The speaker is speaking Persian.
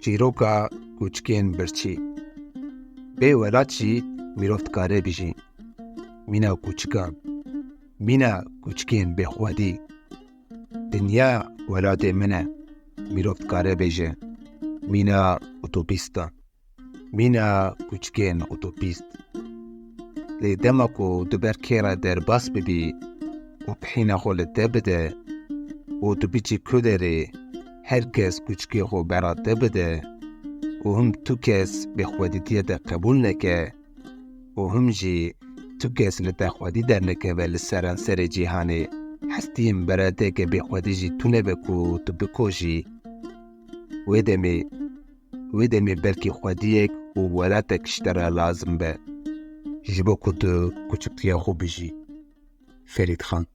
چیروکا کوچکین برچی بی ولاچی میرفت کاره بیجی مینا کوچکان مینا کوچکین به خودی دنیا ولاد منه میرفت کاره بیجه مینا اتوبیستا مینا کوچکین اتوبیست لی دمکو دوبر کیرا در باس ببی و بحین خولت بده و تو بیچی کدره هرکس کوچکی خو برات بده و هم تو کس به خودیتی ده قبول نکه و هم جی تو کس لده خودی در نکه و لسران سر جیهانه هستیم براده که به خودی جی تو نبکو تو بکوشی ویدمی بلکی خودیک و ولاتک شتره لازم به جبو کدو کوچکتی خو بجی فرید خان